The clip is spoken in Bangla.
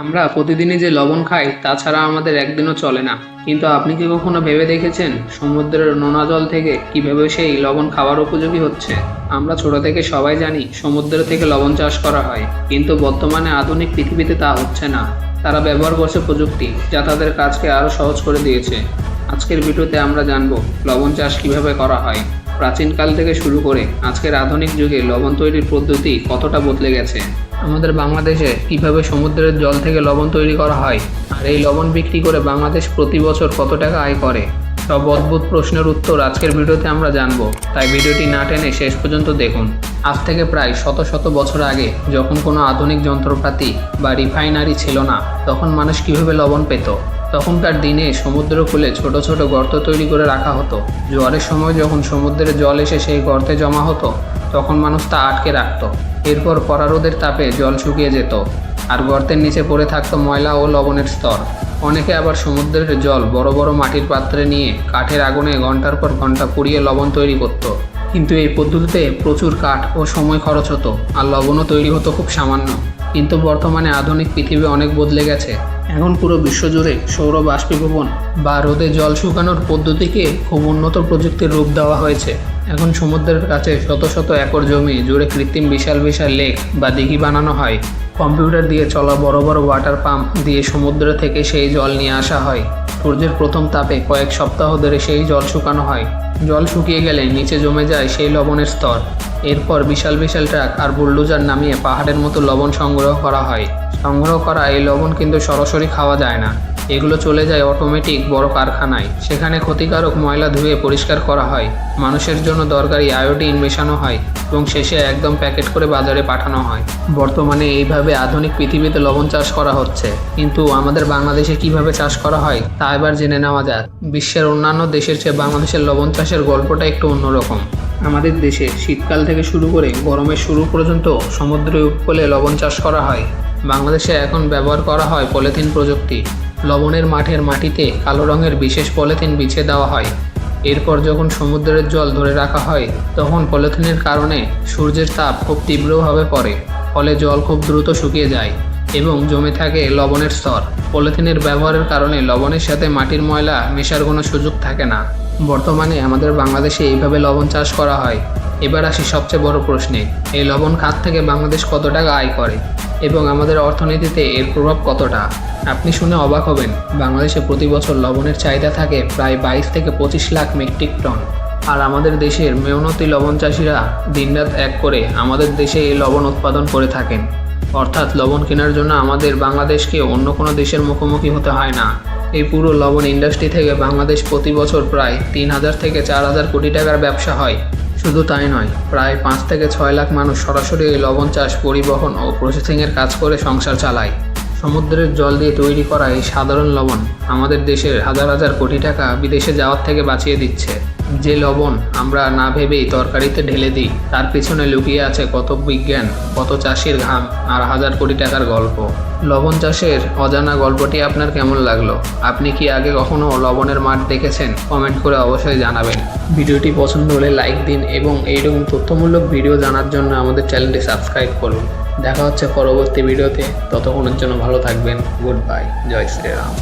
আমরা প্রতিদিনই যে লবণ খাই তা ছাড়া আমাদের একদিনও চলে না। কিন্তু আপনি কি কখনো ভেবে দেখেছেন সমুদ্রের নোনা জল থেকে কিভাবে সেই লবণ খাওয়ার উপযোগী হচ্ছে? আমরা ছোট থেকে সবাই জানি সমুদ্র থেকে লবণ চাষ করা হয়, কিন্তু বর্তমানে আধুনিক পৃথিবীতে তা হচ্ছে না। তারা ব্যবহার করছে প্রযুক্তি, যা তাদের কাজকে আরও সহজ করে দিয়েছে। আজকের ভিডিওতে আমরা জানব লবণ চাষ কিভাবে করা হয়, প্রাচীনকাল থেকে শুরু করে আজকের আধুনিক যুগে লবণ তৈরির পদ্ধতি কতটা বদলে গেছে, আমাদের বাংলাদেশে কিভাবে সমুদ্রের জল থেকে লবণ তৈরি করা হয়, আর এই লবণ বিক্রি করে বাংলাদেশ প্রতি বছর কত টাকা আয় করে। সব অদ্ভুত প্রশ্নের উত্তর আজকের ভিডিওতে আমরা জানব, তাই ভিডিওটি না টেনে শেষ পর্যন্ত দেখুন। আজ থেকে প্রায় শত শত বছর আগে, যখন কোনো আধুনিক যন্ত্রপাতি বা রিফাইনারি ছিল না, তখন মানুষ কিভাবে লবণ পেত? তখনকার দিনে সমুদ্রকূলে ছোট ছোট গর্ত তৈরি করে রাখা হতো। জোয়ারের সময় যখন সমুদ্রের জল এসে সেই গর্তে জমা হতো, তখন মানুষ তা আটকে রাখত। এরপর কড়া রোদের তাপে জল শুকিয়ে যেত, আর গর্তের নিচে পড়ে থাকতো ময়লা ও লবণের স্তর। অনেকে আবার সমুদ্রের জল বড় বড় মাটির পাত্রে নিয়ে কাঠের আগুনে ঘন্টার পর ঘন্টা পুড়িয়ে লবণ তৈরি করত। কিন্তু এই পদ্ধতিতে প্রচুর কাঠ ও সময় খরচ হতো, আর লবণও তৈরি হতো খুব সামান্য। কিন্তু বর্তমানে আধুনিক পৃথিবী অনেক বদলে গেছে। এখন পুরো বিশ্বজুড়ে সৌর বাষ্পীভবন বা রোদে জল শুকানোর পদ্ধতিকে খুব উন্নত প্রযুক্তির রূপ দেওয়া হয়েছে। এখন সমুদ্রের কাছে শত শত একর জমি জুড়ে কৃত্রিম বিশাল বিশাল লেক বা দিঘি বানানো হয়। কম্পিউটার দিয়ে চলা বড় বড় ওয়াটার পাম্প দিয়ে সমুদ্র থেকে সেই জল নিয়ে আসা হয়। সূর্যের প্রথম তাপে কয়েক সপ্তাহ ধরে সেই জল শুকানো হয়। জল শুকিয়ে গেলে নিচে জমে যায় সেই লবণের স্তর। এরপর বিশাল বিশাল ট্রাক আর বুলডোজার নামিয়ে পাহাড়ের মতো লবণ সংগ্রহ করা হয়। সংগ্রহ করা এই লবণ কিন্তু সরাসরি খাওয়া যায় না, এগুলো চলে যায় অটোমেটিক বড় কারখানায়। সেখানে ক্ষতিকারক ময়লা ধুয়ে পরিষ্কার করা হয়, মানুষের জন্য দরকারি আয়োডিন মেশানো হয় এবং শেষে একদম প্যাকেট করে বাজারে পাঠানো হয়। বর্তমানে এইভাবে আধুনিক পৃথিবীতে লবণ চাষ করা হচ্ছে। কিন্তু আমাদের বাংলাদেশে কিভাবে চাষ করা হয় তা এবার জেনে নেওয়া যাক। বিশ্বের অন্যান্য দেশের চেয়ে বাংলাদেশের লবণ চাষের গল্পটা একটু অন্যরকম। আমাদের দেশে শীতকাল থেকে শুরু করে গরমের শুরু পর্যন্ত সমুদ্রের উপকূলে লবণ চাষ করা হয়। বাংলাদেশে এখন ব্যবহার করা হয় পলিথিন প্রযুক্তি। লবণের মাঠের মাটিতে কালো রঙের বিশেষ পলিথিন বিছিয়ে দেওয়া হয়। এরপর যখন সমুদ্রের জল ধরে রাখা হয়, তখন পলিথিনের কারণে সূর্যের তাপ খুব তীব্রভাবে পড়ে, ফলে জল খুব দ্রুত শুকিয়ে যায় এবং জমে থাকে লবণের স্তর। পলিথিনের ব্যবহারের কারণে লবণের সাথে মাটির ময়লা মেশার কোনো সুযোগ থাকে না। বর্তমানে আমাদের বাংলাদেশে এইভাবে লবণ চাষ করা হয়। এবার আসি সবচেয়ে বড় প্রশ্নে, এই লবণ খাত থেকে বাংলাদেশ কত টাকা আয় করে এবং আমাদের অর্থনীতিতে এর প্রভাব কতটা? আপনি শুনে অবাক হবেন, বাংলাদেশে প্রতি বছর লবণের চাহিদা থাকে প্রায় 22 থেকে 25 লাখ মেট্রিক টন। আর আমাদের দেশের মেহনতি লবণ চাষিরা দিনরাত এক করে আমাদের দেশে এই লবণ উৎপাদন করে থাকেন। অর্থাৎ লবণ কেনার জন্য আমাদের বাংলাদেশকে অন্য কোনো দেশের মুখোমুখি হতে হয় না। এই পুরো লবণ ইন্ডাস্ট্রি থেকে বাংলাদেশ প্রতি বছর প্রায় 3000 থেকে 4000 কোটি টাকার ব্যবসা হয়। শুধু তাই নয়, প্রায় 5 থেকে 6 লাখ মানুষ সরাসরি এই লবণ চাষ, পরিবহন ও প্রসেসিংয়ের কাজ করে সংসার চালায়। সমুদ্রের জল দিয়ে তৈরি করা এই সাধারণ লবণ আমাদের দেশের হাজার হাজার কোটি টাকা বিদেশে যাওয়ার থেকে বাঁচিয়ে দিচ্ছে। যে লবণ আমরা না ভেবেই তরকারিতে ঢেলে দিই, তার পিছনে লুকিয়ে আছে কত বিজ্ঞান, কত চাষির ঘাম আর হাজার কোটি টাকার গল্প। লবণ চাষের অজানা গল্পটি আপনার কেমন লাগলো? আপনি কি আগে কখনো লবণের মাঠ দেখেছেন? কমেন্ট করে অবশ্যই জানাবেন। ভিডিওটি পছন্দ হলে লাইক দিন এবং এইরকম তথ্যমূলক ভিডিও জানার জন্য আমাদের চ্যানেলটি সাবস্ক্রাইব করুন। দেখা হচ্ছে পরবর্তী ভিডিওতে, ততক্ষণের জন্য ভালো থাকবেন। গুড বাই, জয় শ্রীরাম।